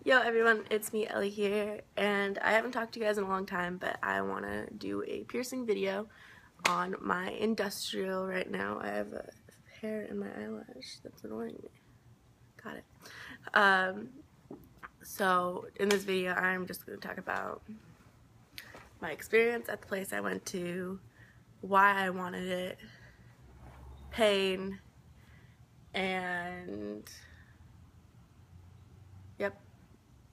Yo everyone, it's me Ellie here, and I haven't talked to you guys in a long time, but I want to do a piercing video on my industrial right now. I have a hair in my eyelash that's annoying me. Got it. So in this video I'm just going to talk about my experience at the place I went to, why I wanted it, pain, and yep,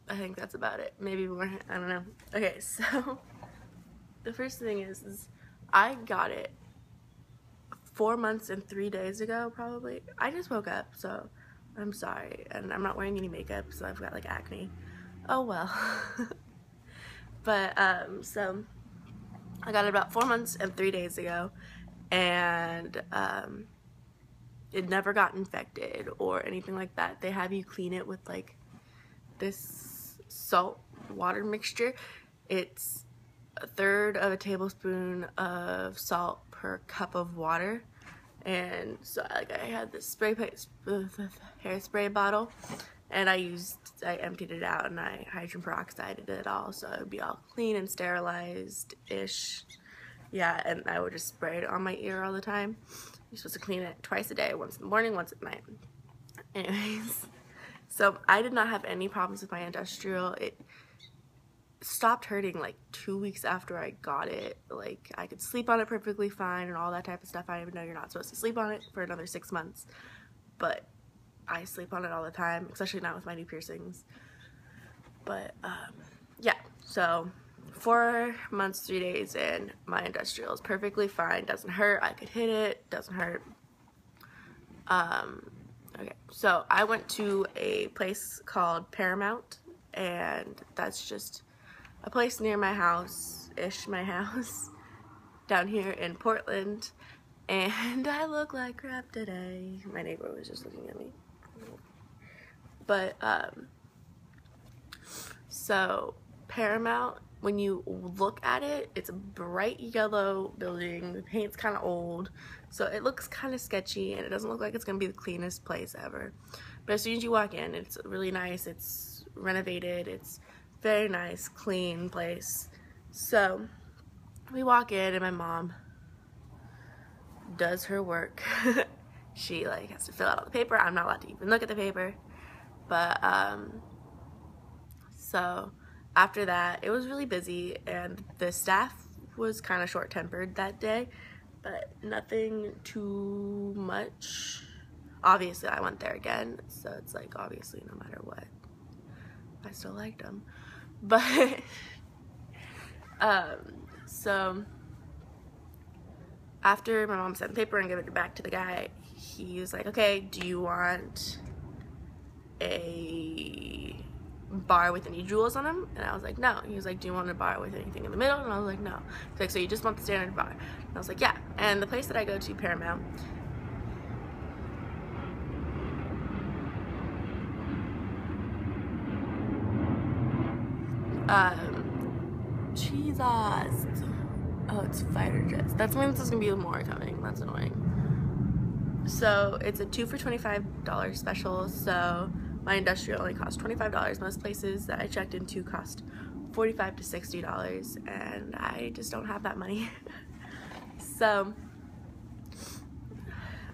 I think that's about it. Maybe more, I don't know. Okay, so the first thing is I got it 4 months and 3 days ago, probably. I just woke up, so I'm sorry, and I'm not wearing any makeup, so I've got like acne. Oh well. But so I got it about 4 months and 3 days ago, and it never got infected or anything like that. They have you clean it with like this salt water mixture. It's 1/3 of a tablespoon of salt per cup of water. And so I had this hairspray bottle, and I emptied it out and I hydrogen peroxided it all, so it would be all clean and sterilized-ish. Yeah, and I would just spray it on my ear all the time. You're supposed to clean it twice a day, once in the morning, once at night. Anyways, so I did not have any problems with my industrial. It stopped hurting like 2 weeks after I got it. Like, I could sleep on it perfectly fine and all that type of stuff. I even know you're not supposed to sleep on it for another 6 months, but I sleep on it all the time, especially now with my new piercings. But yeah, so 4 months 3 days in, my industrial is perfectly fine. Doesn't hurt. I could hit it. Doesn't hurt. Okay, so I went to a place called Paramount, and that's just a place near my house-ish, my house, down here in Portland, and I look like crap today. My neighbor was just looking at me. But, so, Paramount, when you look at it, it's a bright yellow building. The paint's kind of old, so it looks kind of sketchy, and it doesn't look like it's going to be the cleanest place ever. But as soon as you walk in, it's really nice. It's renovated. It's very nice, clean place. So we walk in, and my mom does her work. She like has to fill out all the paper. I'm not allowed to even look at the paper. But so after that, it was really busy, and the staff was kind of short-tempered that day, but nothing too much. Obviously I went there again, so it's like, obviously no matter what, I still liked them. But so after my mom sent the paper and gave it back to the guy, he was like, okay, do you want a bar with any jewels on them? And I was like, no. He was like, do you want a bar with anything in the middle? And I was like, no. He's like, so you just want the standard bar? And I was like, yeah. And the place that I go to, Paramount, Jesus. Oh, it's fighter jets. That means there's gonna be more coming. That's annoying. So it's a 2 for $25 special. So my industrial only cost $25. Most places that I checked into cost $45 to $60, and I just don't have that money. So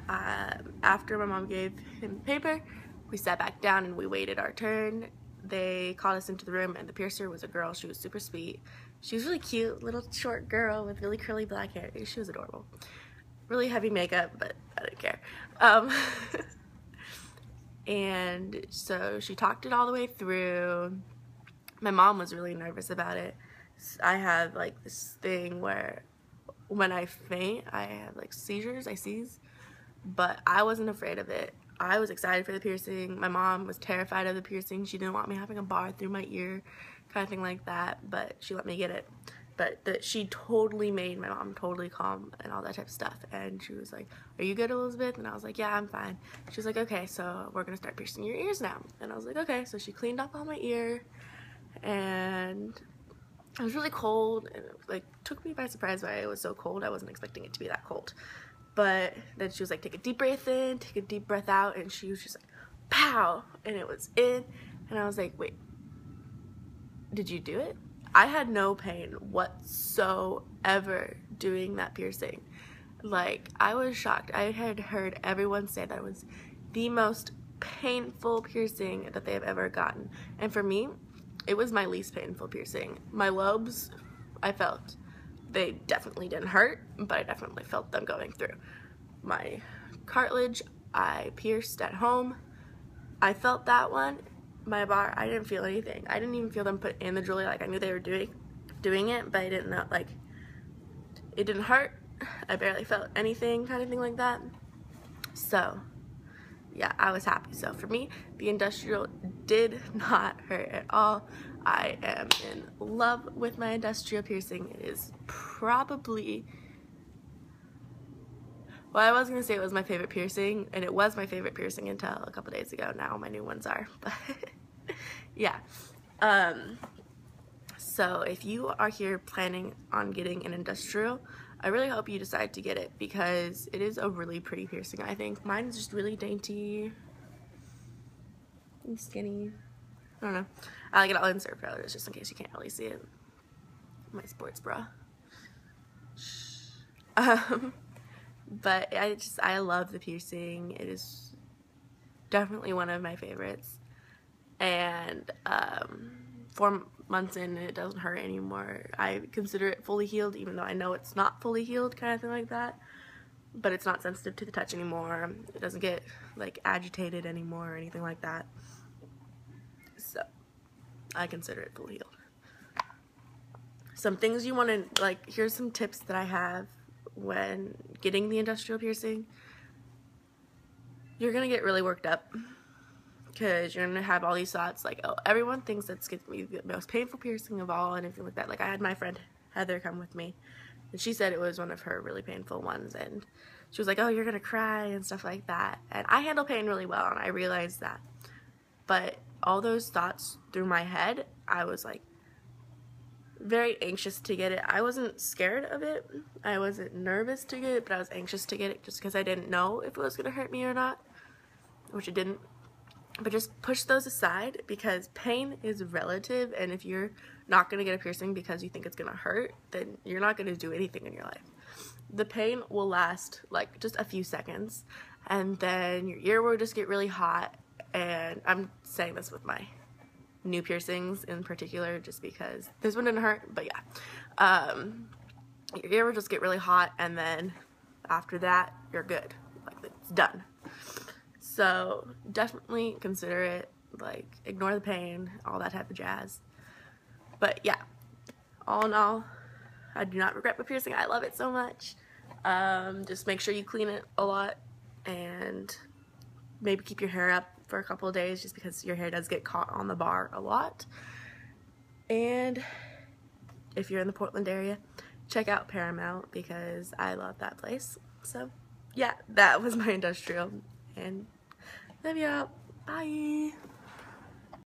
after my mom gave him the paper, we sat back down and we waited our turn. They called us into the room, and the piercer was a girl. She was super sweet. She was really cute, little short girl with really curly black hair. She was adorable. Really heavy makeup, but I didn't care. And so she talked it all the way through. My mom was really nervous about it. I have like this thing where when I faint, I have like seizures, I seize, but I wasn't afraid of it. I was excited for the piercing. My mom was terrified of the piercing. She didn't want me having a bar through my ear, kind of thing like that, but she let me get it. But she totally made my mom totally calm and all that type of stuff. And she was like, are you good, Elizabeth? And I was like, yeah, I'm fine. She was like, okay, so we're gonna start piercing your ears now. And I was like, okay. So she cleaned up all my ear, and it was really cold, and it like took me by surprise why it was so cold. I wasn't expecting it to be that cold. But then she was like, take a deep breath in, take a deep breath out, and she was just like, pow, and it was in, and I was like, wait, did you do it? I had no pain whatsoever doing that piercing. Like, I was shocked. I had heard everyone say that it was the most painful piercing that they have ever gotten. And for me, it was my least painful piercing. My lobes, I felt. They definitely didn't hurt, but I definitely felt them going through. My cartilage, I pierced at home. I felt that one. My bar, I didn't feel anything. I didn't even feel them put in the jewelry. Like, I knew they were doing it, but I didn't know, like, it didn't hurt. I barely felt anything, kind of thing like that. So, yeah, I was happy. So for me, the industrial did not hurt at all. I am in love with my industrial piercing. It is probably, well, I was going to say it was my favorite piercing, and it was my favorite piercing until a couple days ago. Now my new ones are, but yeah. So if you are here planning on getting an industrial, I really hope you decide to get it because it is a really pretty piercing, I think. Mine's just really dainty and skinny. I don't know. I like it. I'll insert photos just in case you can't really see it. My sports bra. But I love the piercing. It is definitely one of my favorites. And 4 months in, it doesn't hurt anymore. I consider it fully healed, even though I know it's not fully healed, kind of thing like that. But it's not sensitive to the touch anymore. It doesn't get like agitated anymore or anything like that. So I consider it fully healed. Some things you want to, like, here's some tips that I have when getting the industrial piercing. You're gonna get really worked up because you're gonna have all these thoughts like, oh, everyone thinks that's gonna be the most painful piercing of all and everything like that. Like, I had my friend Heather come with me, and she said it was one of her really painful ones, and she was like, oh, you're gonna cry and stuff like that. And I handle pain really well, and I realized that. But all those thoughts through my head, I was like very anxious to get it. I wasn't scared of it. I wasn't nervous to get it, but I was anxious to get it just because I didn't know if it was gonna hurt me or not, which it didn't. But just push those aside because pain is relative, and if you're not going to get a piercing because you think it's going to hurt, then you're not going to do anything in your life. The pain will last like just a few seconds, and then your ear will just get really hot. And I'm saying this with my new piercings in particular just because this one didn't hurt, but yeah. Your ear will just get really hot, and then after that, you're good. Like, it's done. So definitely consider it, like, ignore the pain, all that type of jazz. But yeah, all in all, I do not regret my piercing. I love it so much. Just make sure you clean it a lot and maybe keep your hair up for a couple of days just because your hair does get caught on the bar a lot. And if you're in the Portland area, check out Paramount because I love that place. So yeah, that was my industrial, and love y'all. Bye.